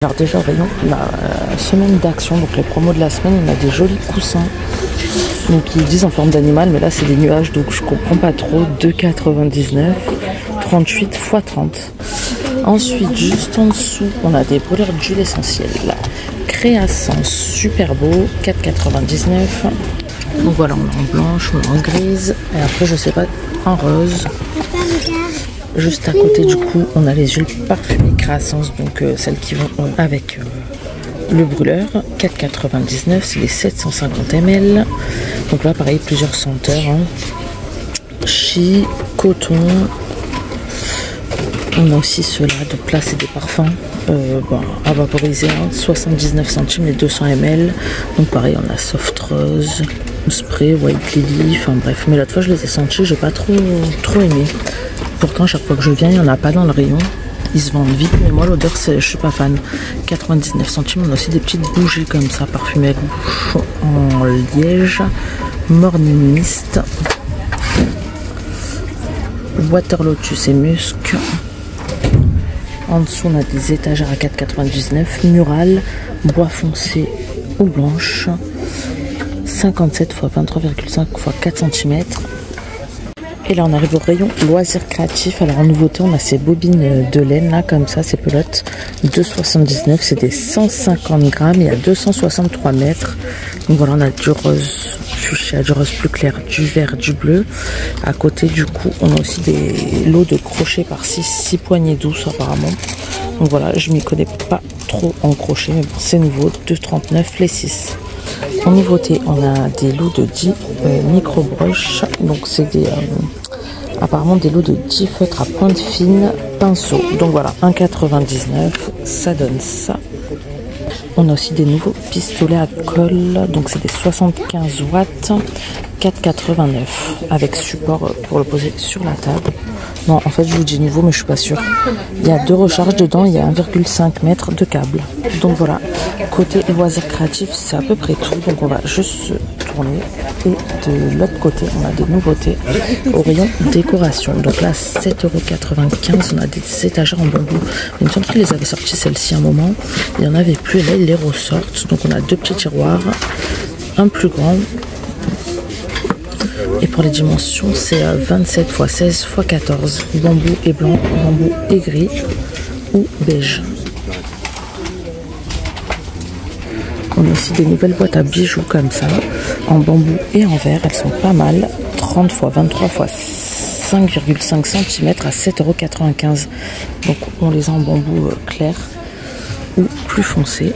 Alors déjà au rayon, la semaine d'action, donc les promos de la semaine, on a des jolis coussins. Donc ils disent en forme d'animal, mais là c'est des nuages, donc je comprends pas trop. 2,99, 38 x 30. Ensuite, juste en dessous, on a des brûleurs d'huile essentielle. Créassance, super beau, 4,99. Donc voilà, on a en blanche, on a en grise, et après je sais pas, en rose. Juste à côté du coup, on a les huiles parfumées Créassance, donc celles qui vont avec le brûleur. 4,99, c'est les 750 ml. Donc là, pareil, plusieurs senteurs. Chi, coton. On a aussi ceux-là, donc là, c'est des parfums à vaporiser. 79 centimes les 200 ml. Donc pareil, on a Soft Rose, Spray, White Lily, enfin bref. Mais l'autre fois, je les ai sentis, j'ai pas trop aimé. Pourtant, chaque fois que je viens, il n'y en a pas dans le rayon. Ils se vendent vite, mais moi, l'odeur, je suis pas fan. 99 centimes, on a aussi des petites bougies comme ça, parfumées en liège. Morning Mist. Water Lotus et Musc. En dessous, on a des étagères à 4,99. Mural, bois foncé ou blanche. 57 x 23,5 x 4 cm. Et là on arrive au rayon loisirs créatifs. Alors en nouveauté on a ces bobines de laine là comme ça, ces pelotes, 2,79, c'est des 150 grammes, il y a 263 mètres. Donc voilà, on a du rose fuchsia, du rose plus clair, du vert, du bleu. À côté du coup on a aussi des lots de crochets par 6 poignées douces apparemment. Donc voilà, je m'y connais pas trop en crochet, mais bon c'est nouveau, 2,39 les 6. En nouveauté, on a des lots de 10 micro-broches. Donc, c'est apparemment des lots de 10 feutres à pointe fine, pinceau. Donc voilà, 1,99, ça donne ça. On a aussi des nouveaux pistolets à colle. Donc, c'est des 75 watts, 4,89 avec support pour le poser sur la table. Non, en fait, je vous dis nouveau, mais je suis pas sûre. Il y a 2 recharges dedans, il y a 1,5 mètre de câble. Donc voilà, côté loisirs créatifs, c'est à peu près tout. Donc on va juste se tourner. Et de l'autre côté, on a des nouveautés au rayon décoration. Donc là, 7,95 €, on a des étagères en bambou. Il me semble qu'ils les avaient sortis celles-ci un moment. Il n'y en avait plus, et là, ils les ressortent. Donc on a 2 petits tiroirs, un plus grand. Et pour les dimensions, c'est 27 x 16 x 14. Bambou et blanc, bambou et gris ou beige. On a aussi des nouvelles boîtes à bijoux comme ça, en bambou et en verre. Elles sont pas mal. 30 x 23 x 5,5 cm à 7,95 €. Donc on les a en bambou clair ou plus foncé.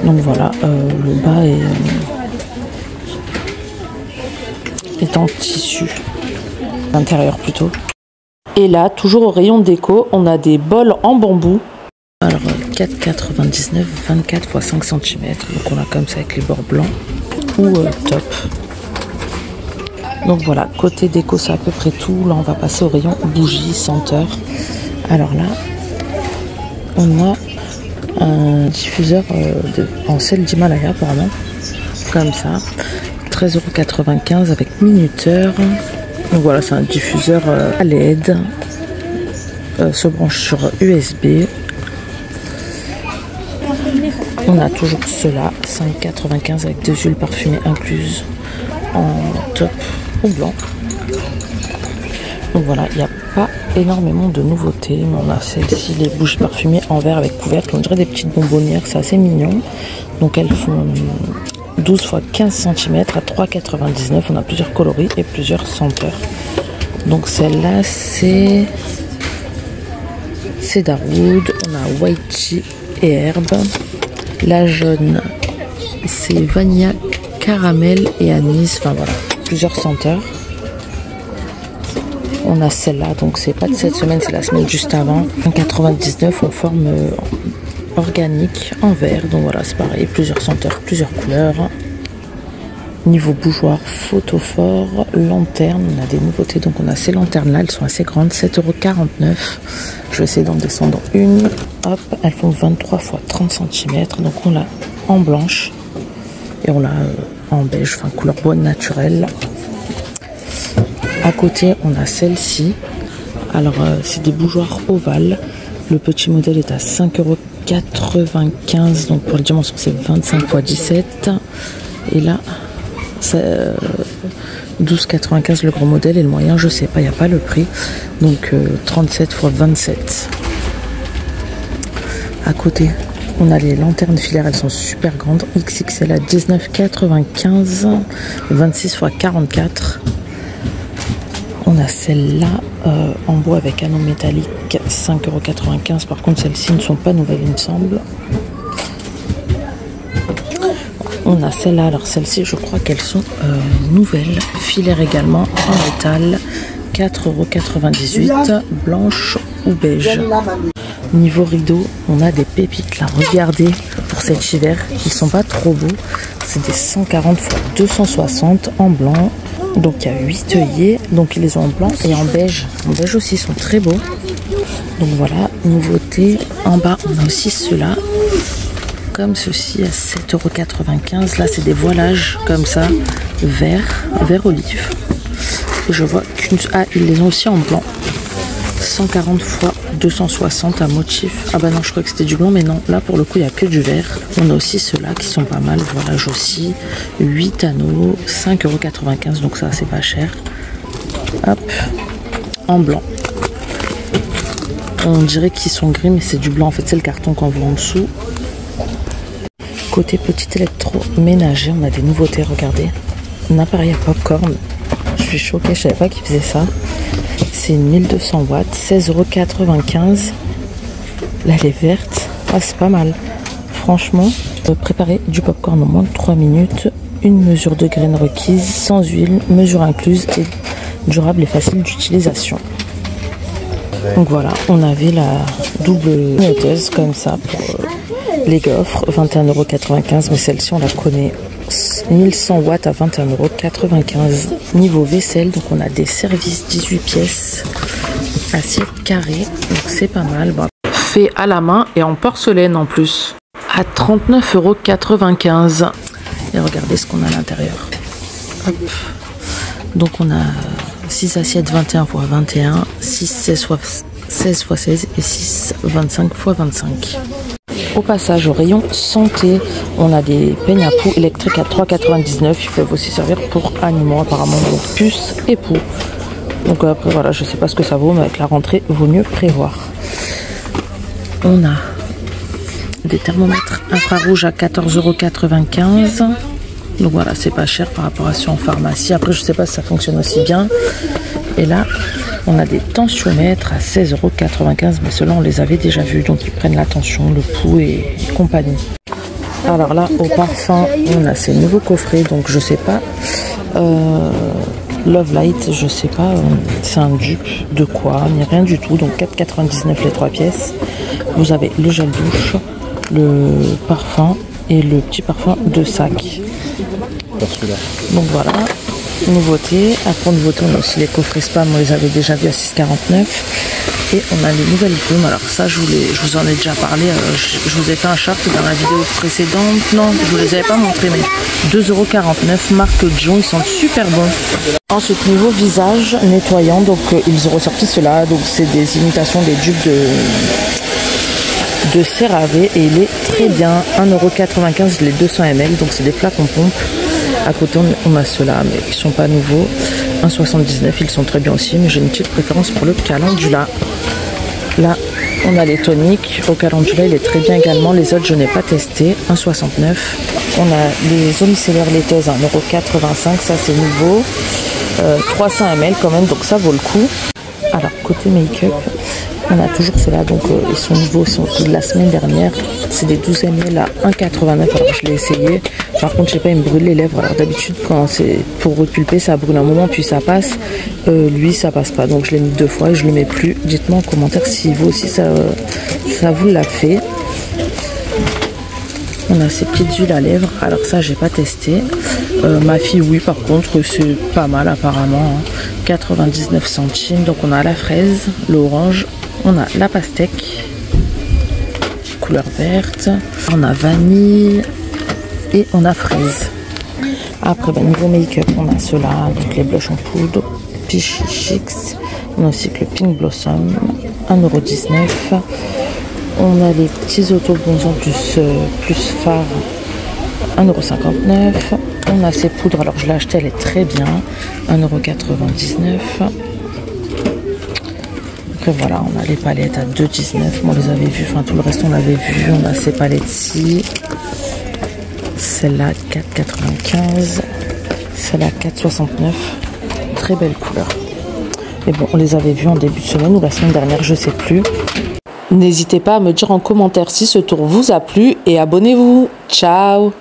Donc voilà, le bas est en tissu, l'intérieur plutôt. Et là, toujours au rayon déco, on a des bols en bambou. Alors 4,99, 24 x 5 cm. Donc on a comme ça avec les bords blancs ou top. Donc voilà, côté déco c'est à peu près tout. Là on va passer au rayon bougies, senteurs. Alors là, on a un diffuseur en sel d'Himalaya apparemment, comme ça. 13,95 € avec minuteur. Donc voilà, c'est un diffuseur à LED. Se branche sur USB. On a toujours ceux-là, 5,95 € avec 2 huiles parfumées incluses en top ou blanc. Donc voilà, il n'y a pas énormément de nouveautés, mais on a celles-ci, les bougies parfumées en verre avec couvercle. On dirait des petites bonbonnières, c'est assez mignon. Donc elles font 12 x 15 cm à 3,99 €. On a plusieurs coloris et plusieurs senteurs. Donc celle-là, c'est Cedarwood. On a White Tea et herbe. La jaune, c'est vanilla, caramel et anis. Enfin voilà, plusieurs senteurs. On a celle-là, donc c'est pas de cette semaine, c'est la semaine juste avant. En 99, en forme organique, en verre. Donc voilà, c'est pareil, plusieurs senteurs, plusieurs couleurs. Niveau bougeoir, photophore, lanterne, on a des nouveautés. Donc on a ces lanternes-là, elles sont assez grandes, 7,49 €. Je vais essayer d'en descendre une. Hop, elles font 23 x 30 cm. Donc on l'a en blanche et on l'a en beige, enfin couleur bois naturelle. À côté, on a celle-ci. Alors c'est des bougeoirs ovales. Le petit modèle est à 5,99 12,95. Donc pour les dimensions, c'est 25 x 17. Et là, c'est 12,95 le gros modèle. Et le moyen, je sais pas, il n'y a pas le prix. Donc 37 x 27. À côté, on a les lanternes filaires, elles sont super grandes. XXL à 19,95. 26 x 44. On a celle-là en bois avec anneau métallique, 5,95 €. Par contre, celles-ci ne sont pas nouvelles, il me semble. On a celle-là. Alors, celles-ci, je crois qu'elles sont nouvelles. Filaire également en métal, 4,98 €. Blanche ou beige. Niveau rideau, on a des pépites là. Regardez pour cet hiver. Ils sont pas trop beaux. C'est des 140 x 260 en blanc. Donc il y a 8 œillets, donc ils les ont en blanc et en beige. En beige aussi, ils sont très beaux. Donc voilà, nouveauté. En bas, on a aussi ceux-là, comme ceci à 7,95 €. Là, c'est des voilages comme ça, vert olive. Et je vois qu'une... Ah, ils les ont aussi en blanc. 140 x 260 à motif. Ah bah non, je crois que c'était du blanc, mais non. Là, pour le coup, il n'y a que du vert. On a aussi ceux-là qui sont pas mal. Voilage aussi. 8 anneaux, 5,95 €. Donc ça, c'est pas cher. Hop. En blanc. On dirait qu'ils sont gris, mais c'est du blanc. En fait, c'est le carton qu'on voit en dessous. Côté petit électroménager, on a des nouveautés. Regardez. Un appareil à popcorn. Je suis choquée, je savais pas qu'ils faisaient ça. C'est une 1200 watts, 16,95 €. Là, elle est verte. Ah, c'est pas mal. Franchement, préparer du popcorn en moins de 3 minutes. Une mesure de graines requise, sans huile, mesure incluse et durable et facile d'utilisation. Donc voilà, on avait la double moteuse comme ça pour les gaufres, 21,95 €. Mais celle-ci, on la connaît. 1100 watts à 21,95 €. Niveau vaisselle, donc on a des services 18 pièces, assiette carrée, donc c'est pas mal. Bon, fait à la main et en porcelaine en plus, à 39,95 €. Et regardez ce qu'on a à l'intérieur. Donc on a 6 assiettes 21 x 21, 6 16 x 16 et 6 25 x 25. Au passage, au rayon santé, on a des peignes à poux électriques à 3,99 €. Ils peuvent aussi servir pour animaux apparemment, donc puces et poux. Donc après voilà, je sais pas ce que ça vaut, mais avec la rentrée, il vaut mieux prévoir. On a des thermomètres infrarouges à 14,95 €. Donc voilà, c'est pas cher par rapport à ceux en pharmacie. Après, je sais pas si ça fonctionne aussi bien. Et là, on a des tensiomètres à 16,95 €, mais ceux-là, on les avait déjà vus. Donc, ils prennent la tension, le pouls et compagnie. Alors là, au parfum, on a ces nouveaux coffrets. Donc, je sais pas. Love Light, je sais pas. C'est un dupe de quoi, ni rien du tout. Donc, 4,99 € les 3 pièces. Vous avez le gel douche, le parfum et le petit parfum de sac. Donc voilà. Nouveauté. Après nouveauté, on a aussi les coffrets spam, on les avait déjà vus à 6,49 €. Et on a les nouvelles plumes. Alors ça, je vous en ai déjà parlé. Je vous ai fait un short dans la vidéo précédente. Non, je vous les avais pas montré, mais 2,49 € marque Dion. Ils sont super bons. Ensuite, niveau visage nettoyant, donc ils ont ressorti cela. Donc c'est des imitations des dupes de CeraVe et il est très bien. 1,95 € les 200 ml. Donc c'est des flacons pompe. À côté, on a ceux-là, mais ils sont pas nouveaux. 1,79 €, ils sont très bien aussi, mais j'ai une petite préférence pour le calendula. Là, on a les toniques. Au calendula, il est très bien également. Les autres, je n'ai pas testé. 1,69 €. On a les eaux micellaires laiteuses à 1,85 €. Ça, c'est nouveau. 300 ml quand même, donc ça vaut le coup. Alors, côté make-up, on a toujours ceux-là, donc ils sont nouveaux, ils sont de la semaine dernière. C'est des 12 ml à 1,89 €. Alors je l'ai essayé. Par contre, je sais pas, il me brûle les lèvres. Alors d'habitude, quand c'est pour repulper, ça brûle un moment, puis ça passe. Lui, ça passe pas. Donc je l'ai mis 2 fois et je le mets plus. Dites-moi en commentaire si vous aussi ça vous l'a fait. On a ces petites huiles à lèvres. Alors ça, j'ai pas testé. Ma fille, oui, par contre, c'est pas mal apparemment. 99 centimes. Donc on a la fraise, l'orange, on a la pastèque, couleur verte, on a vanille et on a fraise. Après, niveau make-up, on a ceux-là, donc les blushs en poudre, Peachy Chicks. On a aussi que le Pink Blossom, 1,19 €. On a les petits autobronzants plus phare, 1,59 €. On a ces poudres, alors je l'ai acheté, elle est très bien, 1,99 €. Après voilà, on a les palettes à 2,19 €. On les avait vues, enfin tout le reste on l'avait vu. On a ces palettes-ci. Celle-là 4,95 €. Celle-là 4,69 €. Très belle couleur. Mais bon, on les avait vues en début de semaine ou la semaine dernière, je sais plus. N'hésitez pas à me dire en commentaire si ce tour vous a plu et abonnez-vous. Ciao!